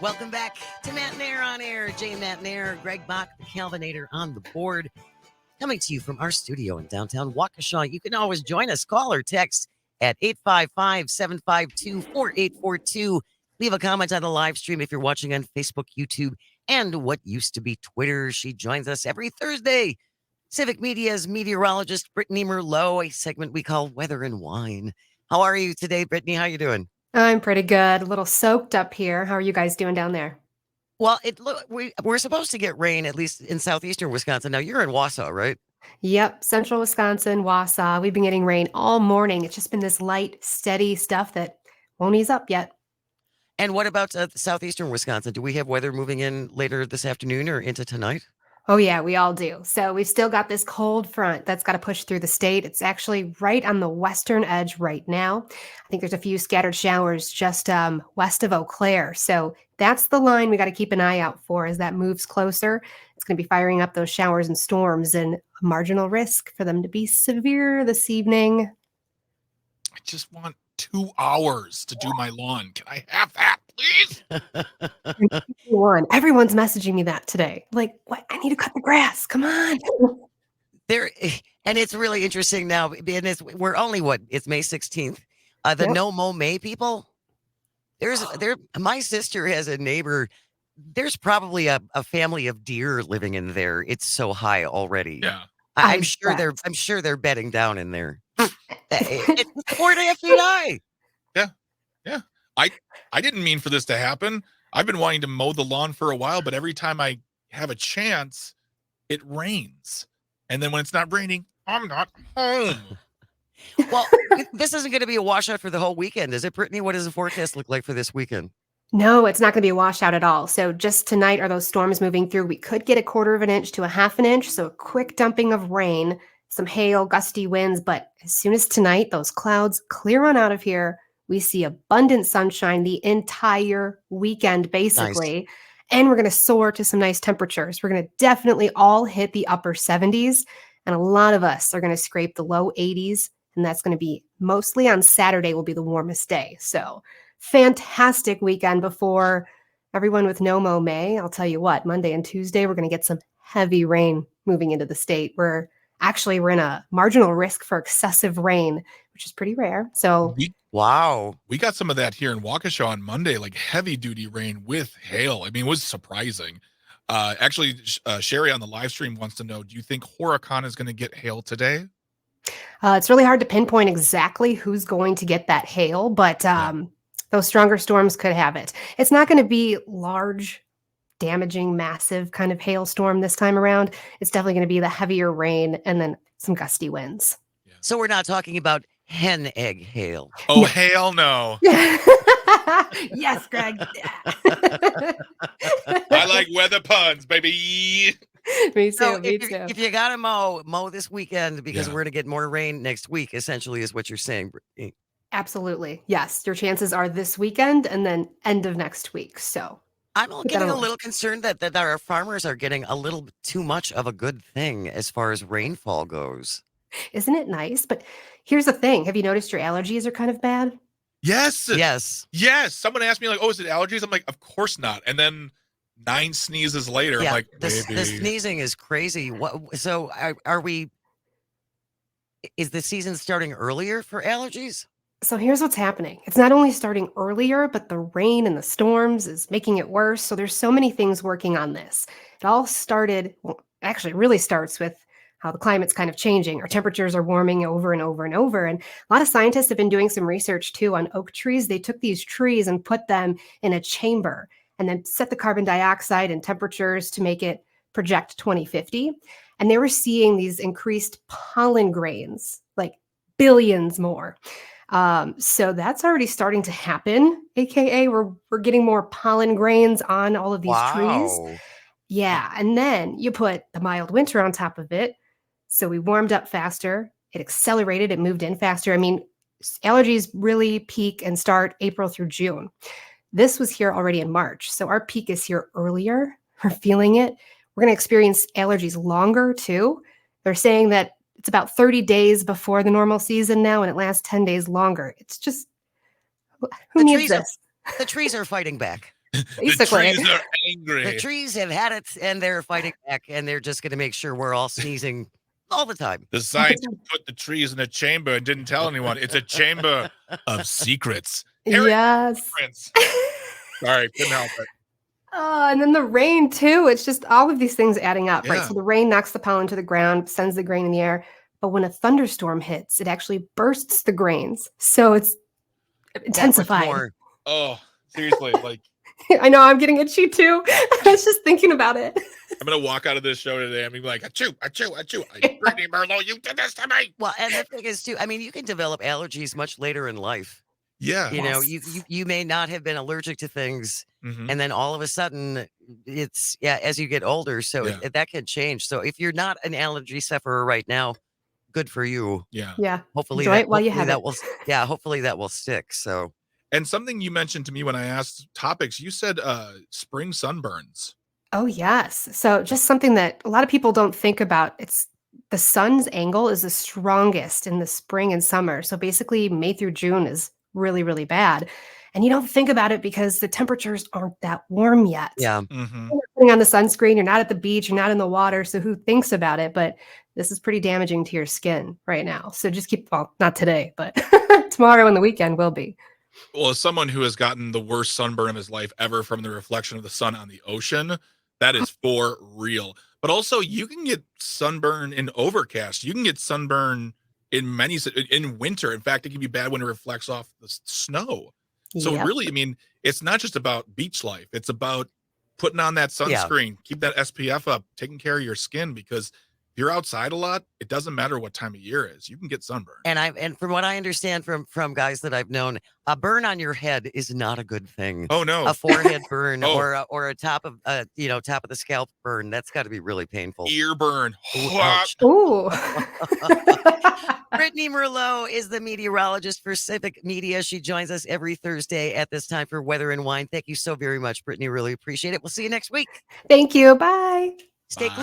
Welcome back to Matt Nair on Air. Jay Matt Nair, Greg Bach, the Calvinator on the board. Coming to you from our studio in downtown Waukesha. You can always join us. Call or text at 855-752-4842. Leave a comment on the live stream if you're watching on Facebook, YouTube, and what used to be Twitter. She joins us every Thursday. Civic Media's meteorologist, Brittney Merlot, a segment we call Weather and Wine. How are you today, Brittney? How you doing? I'm pretty good. A little soaked up here. How are you guys doing down there? Well, we're supposed to get rain, at least in southeastern Wisconsin. Now, you're in Wausau, right? Yep, central Wisconsin, Wausau. We've been getting rain all morning. It's just been this light, steady stuff that won't ease up yet. And what about southeastern Wisconsin? Do we have weather moving in later this afternoon or into tonight? Oh, yeah, we all do. So we've still got this cold front that's got to push through the state. It's actually right on the western edge right now. I think there's a few scattered showers just west of Eau Claire. So that's the line we got to keep an eye out for as that moves closer. It's going to be firing up those showers and storms and a marginal risk for them to be severe this evening. I just want 2 hours to do my lawn. Can I have that, please? Everyone's messaging me that today. Like, what? I need to cut the grass. Come on. And it's really interesting now. We're only it's May 16th. The Yep. No Mow May people. My sister has a neighbor. There's probably a family of deer living in there. It's so high already. Yeah. I'm sure they're bedding down in there. It's 4.5 feet high. Yeah. I didn't mean for this to happen. I've been wanting to mow the lawn for a while, but every time I have a chance, it rains. And then when it's not raining, I'm not home. Well, this isn't going to be a washout for the whole weekend, is it, Brittney? What does the forecast look like for this weekend? No, it's not going to be a washout at all. So just tonight are those storms moving through. We could get 1/4 inch to 1/2 inch. So a quick dumping of rain, some hail, gusty winds. But as soon as tonight, those clouds clear on out of here, we see abundant sunshine the entire weekend, basically. Nice. And we're going to soar to some nice temperatures. We're going to definitely all hit the upper 70s. And a lot of us are going to scrape the low 80s. And that's going to be mostly on Saturday will be the warmest day. So fantastic weekend before everyone with No Mow May. I'll tell you what, Monday and Tuesday, we're going to get some heavy rain moving into the state. We're in a marginal risk for excessive rain, which is pretty rare. So wow. We got some of that here in Waukesha on Monday, like heavy duty rain with hail. I mean, it was surprising. Actually, Sherry on the live stream wants to know, do you think Horicon is going to get hail today? It's really hard to pinpoint exactly who's going to get that hail, but those stronger storms could have it. It's not going to be large, damaging, massive kind of hailstorm this time around. It's definitely going to be the heavier rain and then some gusty winds. Yeah. So we're not talking about hen egg hail. Oh, hell no. Yes, Greg. I like weather puns, baby. Me too. So Me too. if you got to mow this weekend because we're going to get more rain next week, essentially is what you're saying, Brittney. Absolutely. Yes. Your chances are this weekend and then end of next week. So I'm getting a little concerned that our farmers are getting a little too much of a good thing as far as rainfall goes. Isn't it nice? But here's the thing. Have you noticed your allergies are kind of bad? Yes. Yes. Someone asked me like, oh, is it allergies? I'm like, of course not. And then 9 sneezes later, I'm like, the sneezing is crazy. So is the season starting earlier for allergies? So here's what's happening. It's not only starting earlier, but the rain and the storms is making it worse. So there's so many things working on this. It all started, actually really starts with how the climate's kind of changing. Our temperatures are warming over and over and over. And a lot of scientists have been doing some research too on oak trees. They took these trees and put them in a chamber and then set the carbon dioxide and temperatures to make it project 2050. And they were seeing these increased pollen grains, like billions more. So that's already starting to happen, AKA we're getting more pollen grains on all of these trees. Yeah. And then you put the mild winter on top of it. So we warmed up faster. It accelerated. It moved in faster. I mean, allergies really peak and start April through June. This was here already in March. So our peak is here earlier. We're feeling it. We're going to experience allergies longer too. They're saying that it's about 30 days before the normal season now, and it lasts 10 days longer. It's just, who needs this? The trees are fighting back. Basically. The trees are The angry. trees have had it and they're fighting back, and they're just going to make sure we're all sneezing all the time. The scientists put the trees in a chamber and didn't tell anyone. It's a chamber of secrets. Harry Yes. Prince. Sorry, couldn't help it. And then the rain too. It's just all of these things adding up, right? Yeah. So the rain knocks the pollen to the ground, sends the grain in the air. But when a thunderstorm hits, it actually bursts the grains. So it's That much intensified. more. Oh, seriously, like I know, I'm getting itchy too. I was just thinking about it. I'm gonna walk out of this show today. I'm gonna be like, achoo, achoo, achoo. Brittney Merlot, you did this to me. Well, and the thing is too, I mean, you can develop allergies much later in life. Yeah. You know, Yes. you may not have been allergic to things, Mhm. and then all of a sudden, it's as you get older, so Yeah. that can change. So if you're not an allergy sufferer right now, good for you. Yeah. Yeah. Hopefully Enjoy it while you have that it. will hopefully that will stick. So And something you mentioned to me when I asked topics, you said spring sunburns. Oh, yes. So just something that a lot of people don't think about. It's the sun's angle is the strongest in the spring and summer. So basically May through June is really, really bad. And you don't think about it because the temperatures aren't that warm yet. yeah, Mm-hmm. You're not putting on the sunscreen, you're not at the beach, you're not in the water. So who thinks about it? But this is pretty damaging to your skin right now. So just well, not today, but tomorrow and the weekend will be. Well, as someone who has gotten the worst sunburn of his life ever from the reflection of the sun on the ocean, that is for real. But also, you can get sunburn in overcast. You can get sunburn in winter. In fact, it can be bad when it reflects off the snow. So Yep. really, I mean, it's not just about beach life. It's about putting on that sunscreen, keep that SPF up, taking care of your skin, because if you're outside a lot, it doesn't matter what time of year it is. You can get sunburn. and from what I understand from guys that I've known, a burn on your head is not a good thing. Oh no. A forehead burn Oh. or a top of top of the scalp burn, that's got to be really painful. Ear burn. Ooh, ouch. Ooh. Brittney Merlot is the meteorologist for Civic Media. She joins us every Thursday at this time for Weather and Wine. Thank you so very much, Brittney. Really appreciate it. We'll see you next week. Thank you. Bye. Stay Bye. close.